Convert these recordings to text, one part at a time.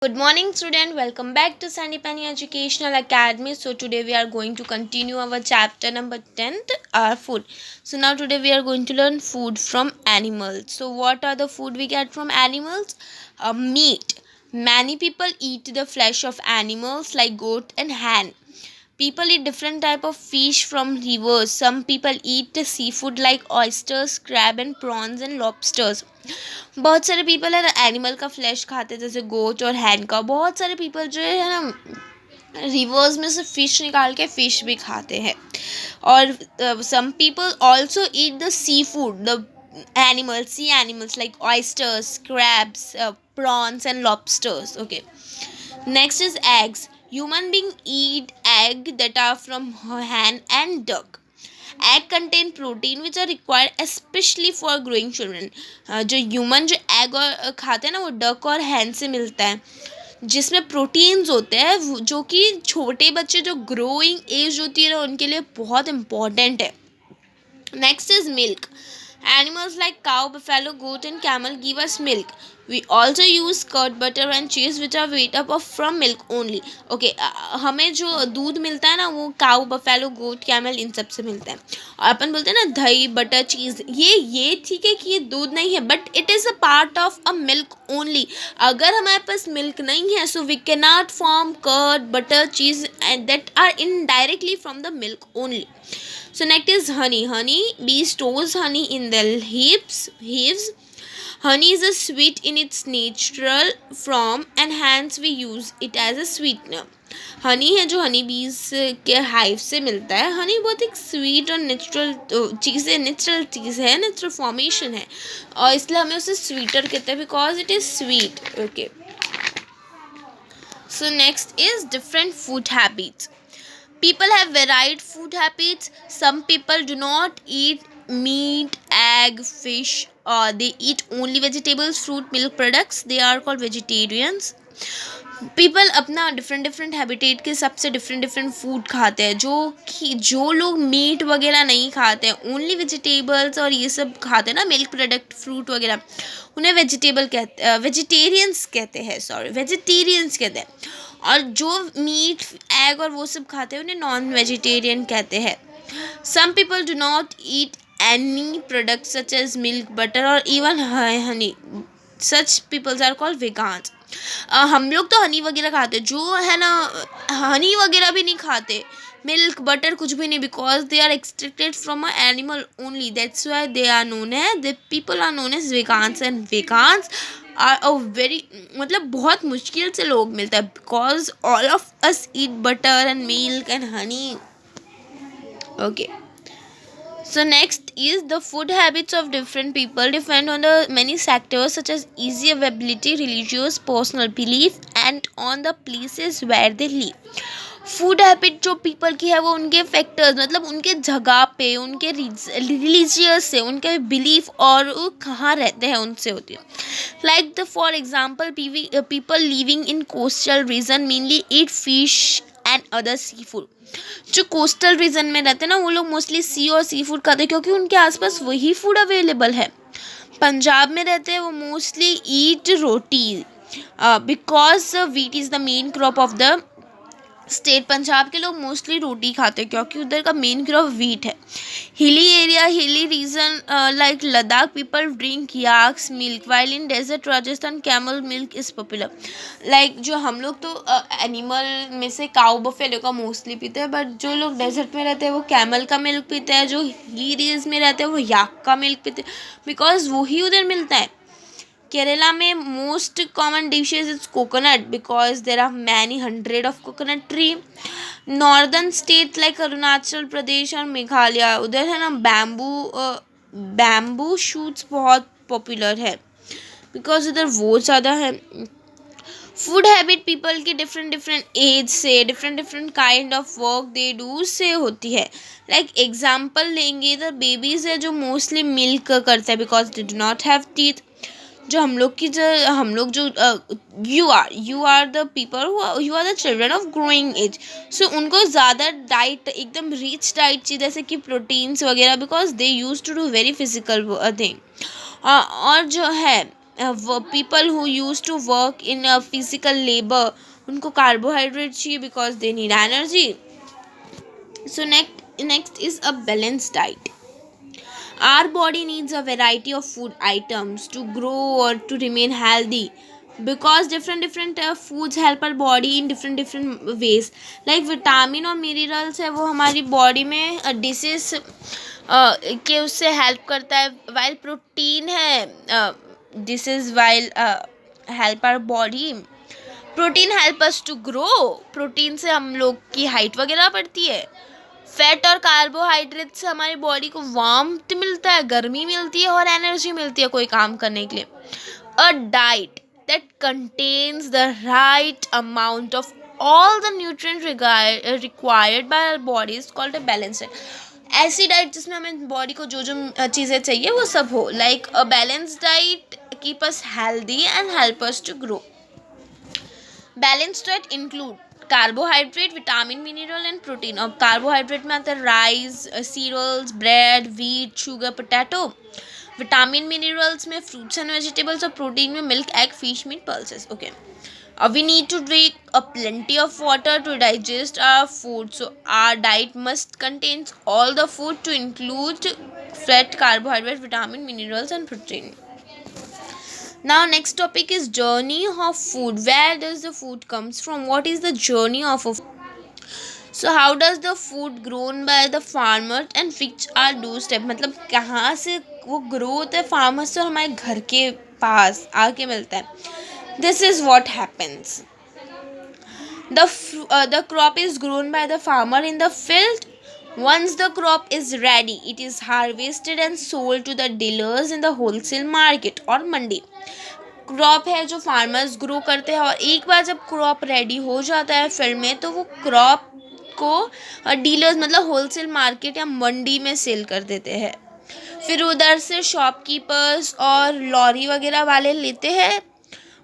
Good morning, student. Welcome back to Sandy Penny Educational Academy. So today we are going to continue our chapter number 10, our food. So now today we are going to learn food from animals. So what are the food we get from animals? Meat. Many people eat the flesh of animals like goat and hen. People eat different type of fish from rivers. Some people eat seafood like oysters, crab and prawns and lobsters. बहुत सारे people है ना animal का flash खाते हैं, जैसे गोट और हैन का. बहुत सारे पीपल जो है ना रिवर्स में से फिश निकाल के फिश भी खाते हैं. और some people also eat the sea food, the animals, sea animals like oysters, crabs, prawns and lobsters. Okay, next is eggs. Human being eat egg that are from hen and duck. Egg contain protein which are required specially for growing children. जो human जो egg और खाते हैं ना, वो duck और हैन से मिलता है, जिसमें प्रोटीन्स होते हैं जो कि छोटे बच्चे जो ग्रोइंग एज होती है ना उनके लिए बहुत इंपॉर्टेंट है. Next is milk. Animals like cow, buffalo, goat, and camel give us milk. We also use curd, butter, and cheese, which are made up of from milk only. Okay, हमें जो दूध मिलता है ना वो काउ, बफेलो, गोट, camel इन सब से मिलता है. और अपन बोलते हैं ना दही, बटर, चीज़, ये ठीक है कि ये दूध नहीं है, but it is a part of a milk only. अगर हमारे पास मिल्क नहीं है, so we can not form curd, butter, cheese and that are indirectly from the milk only. So next is honey. Honey, bee stores honey in the hives. Honey is a sweet in its natural form and hence we use it as a sweetener. Honey है जो हनी बीज के hive से मिलता है. हनी बहुत एक sweet और नेचुरल चीज़ है, नेचुरल फॉर्मेशन है, और इसलिए हमें उसे स्वीटर कहते हैं because it is sweet. Okay, so next is different food habits. People have varied food habits. Some people do not eat meat, egg, fish, or they eat only vegetables, fruit, milk products. They are called vegetarians. People अपना different different habitat के हिसाब से different different food खाते हैं. जो लोग meet वगैरह नहीं खाते हैं, ओनली वेजिटेबल्स और ये सब खाते हैं ना, मिल्क प्रोडक्ट, फ्रूट वगैरह, उन्हें वेजिटेरियंस कहते हैं. वेजिटेरियंस कहते हैं. और जो मीट, एग और वो सब खाते हैं उन्हें नॉन वेजिटेरियन कहते हैं. Some people do not eat any product such as milk, butter और even honey. Such peoples are called vegans. हम लोग तो हनी वगैरह खाते, जो है ना हनी वगैरह भी नहीं खाते, मिल्क, बटर कुछ भी नहीं, because they are extracted from a animal only. That's why they are known है, the people are known as vegans. And vegans are a very, मतलब बहुत मुश्किल से लोग मिलता है, because all of us eat butter and milk and honey. Okay, so next is the food habits of different people depend on the many factors such as easy availability, religious, personal belief and on the places where they live. Food habit जो people की है वो उनके factors, मतलब उनके जगह पे, उनके रिलीजियस से, उनके बिलीफ और वो कहाँ रहते हैं उनसे होती है. Like the for example people living in coastal region mainly eat fish and other sea food. जो कोस्टल रीजन में रहते हैं ना वो लोग मोस्टली सी और सी फूड खाते हैं क्योंकि उनके आसपास वही फूड अवेलेबल है. पंजाब में रहते हैं वो mostly eat roti because wheat is the main crop of the state. Punjab के लोग मोस्टली रोटी खाते हैं क्योंकि उधर का मेन क्रॉप वीट है. Hilly area, hilly region like Ladakh people drink yak's milk, while in desert Rajasthan camel milk is popular. Like जो हम लोग तो एनिमल में से काऊ बफेलो का मोस्टली पीते हैं, बट जो लोग डेजर्ट में रहते हैं वो कैमल का मिल्क पीते हैं. जो हिली एरियाज में रहते हैं वो याक का मिल्क पीते हैं बिकॉज वही उधर मिलता है. Kerala में most common dishes is coconut because there are many hundred of coconut tree. Northern states like Arunachal Pradesh और मेघालय, उधर है ना बैम्बू शूट्स बहुत पॉपुलर है बिकॉज उधर वो ज़्यादा है. फूड हैबिट पीपल की डिफरेंट डिफरेंट एज से, different different kind of work they do से होती है. लाइक एग्जाम्पल लेंगे तो बेबीज़ है जो मोस्टली मिल्क करते हैं because they do not have teeth. जो हम लोग जो you are the people, you are the children of growing age, so उनको ज़्यादा डाइट, एकदम रिच डाइट चाहिए जैसे कि प्रोटीन्स वगैरह, because they use to do very physical thing. और जो है people who used to work in a physical labor, उनको carbohydrate चाहिए because they need energy. So next is a balanced diet. Our body needs a variety of food items to grow or to remain healthy, because different foods help our body in different ways. Like vitamin और minerals है वो हमारी body में disease के उससे help करता है, while protein है this is while help our body. Protein help us to grow, protein से हम लोग की हाइट वगैरह बढ़ती है. फैट और कार्बोहाइड्रेट से हमारी बॉडी को वार्मथ मिलता है, गर्मी मिलती है और एनर्जी मिलती है कोई काम करने के लिए. A diet that contains the right amount of all the nutrient required by our body is called a balanced diet. ऐसी डाइट जिसमें हमें बॉडी को जो जो चीज़ें चाहिए वो सब हो. Like a balanced diet keep us healthy and help us to grow. Balanced diet include carbohydrate, vitamin, mineral and protein. और कार्बोहाइड्रेट में आता है rice, cereals, bread, wheat, sugar, potato. Vitamin minerals में फ्रूट्स एंड वेजिटेबल्स, और protein में milk, egg, fish, meat, pulses. Okay, we need to drink a plenty of water to digest our food. So our diet must contain all the food to include fat, carbohydrate, vitamin, minerals and protein. Now next topic is journey of food. Where does the food comes from? What is the journey of a food? So how does the food grown by the farmer and which are doorstep? मतलब कहाँ से वो grow होता है farmer से और हमारे घर के पास आके मिलता है. This is what happens. The crop is grown by the farmer in the field. Once the crop is ready, it is harvested and sold to the dealers in the wholesale market or Mandi. Crop है जो farmers grow करते हैं, और एक बार जब crop ready हो जाता है फील्ड में तो वो क्रॉप को डीलर्स मतलब होलसेल मार्केट या मंडी में सेल कर देते हैं. फिर उधर से शॉपकीपर्स और लॉरी वगैरह वाले लेते हैं,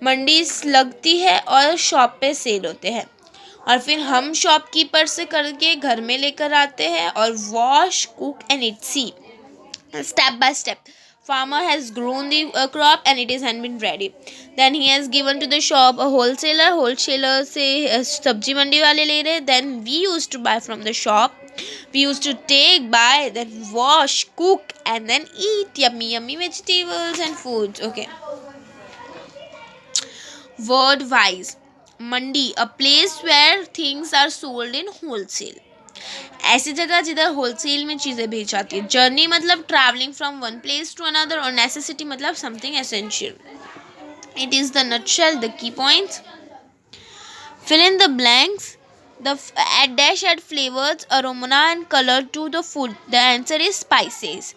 मंडी लगती है और शॉप पे सेल होते हैं, और फिर हम शॉपकीपर से करके घर में लेकर आते हैं और wash, cook and eat. See step by step, farmer has grown the crop and it is had been ready, then he has given to the shop a wholesaler से सब्जी मंडी वाले ले रहे. then we used to buy from the shop, we used to take, buy, then wash, cook and then eat yummy vegetables and foods. Okay, word wise, mandi, a place where things are sold in wholesale. ऐसी जगह जिधर wholesale में चीज़ें भेज जाती है. Journey मतलब travelling from one place to another, और नेसेसिटी मतलब something essential. It is the nutshell, the key points. Fill in the blanks. The dash add flavors, aroma and color to the food. The answer is spices.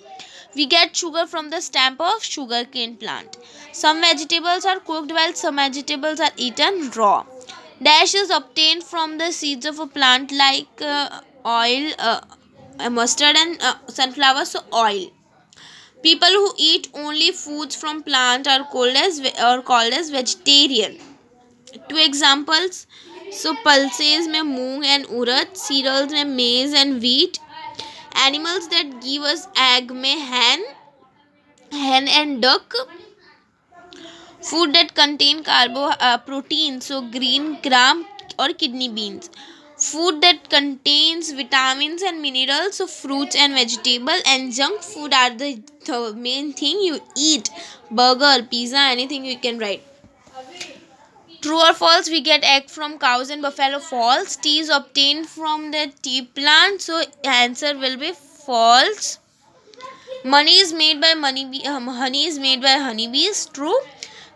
We get sugar from the stamp of sugarcane plant. Some vegetables are cooked while some vegetables are eaten raw. Dash is obtained from the seeds of a plant like oil, mustard and sunflower, so oil. People who eat only foods from plant are called as vegetarian. Two examples. So pulses में मूंग and urad, cereals में maize and wheat. Animals that give us egg में hen and duck. Food that contain protein, so green gram or kidney beans. Food that contains vitamins and minerals, so fruits and vegetable. And junk food are the main thing you eat. Burger, pizza, anything you can write. True or false, we get egg from cows and buffalo. False. Tea is obtained from the tea plant, so answer will be false. Honey is made by honeybees. True.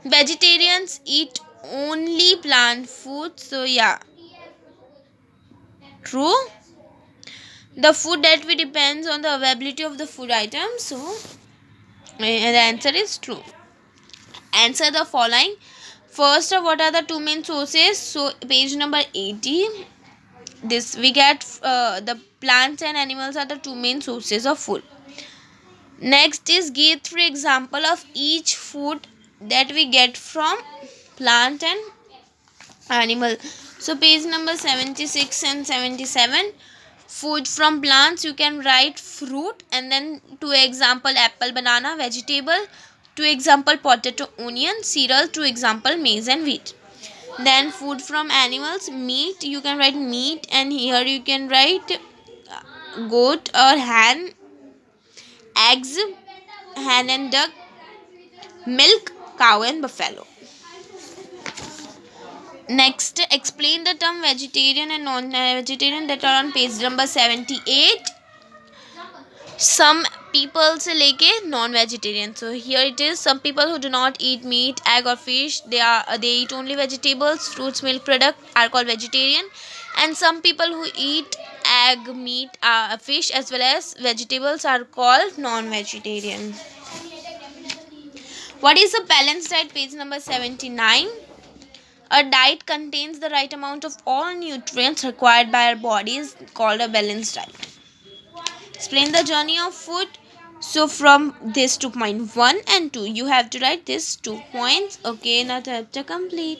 Vegetarians eat only plant food, so yeah, true. The food that we depends on the availability of the food items, so the answer is true. Answer the following. First, what are the two main sources? So page number 80. This we get the plants and animals are the two main sources of food. Next is give 3 example of each food that we get from plant and animal. So page number 76 and 77. Food from plants, you can write fruit and then 2 example, apple, banana. Vegetable, To example, potato, onion, cereal. To example, maize and wheat. Then food from animals, meat. You can write meat, and here you can write goat or hen. Eggs, hen and duck. Milk, cow and buffalo. Next, explain the term vegetarian and non-vegetarian that are on page number 78. Some people से लेके non-vegetarian. So here it is. Some people who do not eat meat, egg or fish, they eat only vegetables, fruits, milk product are called vegetarian. And some people who eat egg, meat, fish as well as vegetables are called non-vegetarian. What is a balanced diet? Page number 79. A diet contains the right amount of all nutrients required by our bodies called a balanced diet. Explain the journey of food. So from this to point 1 and 2, you have to write these 2 points. Okay, now chapter complete.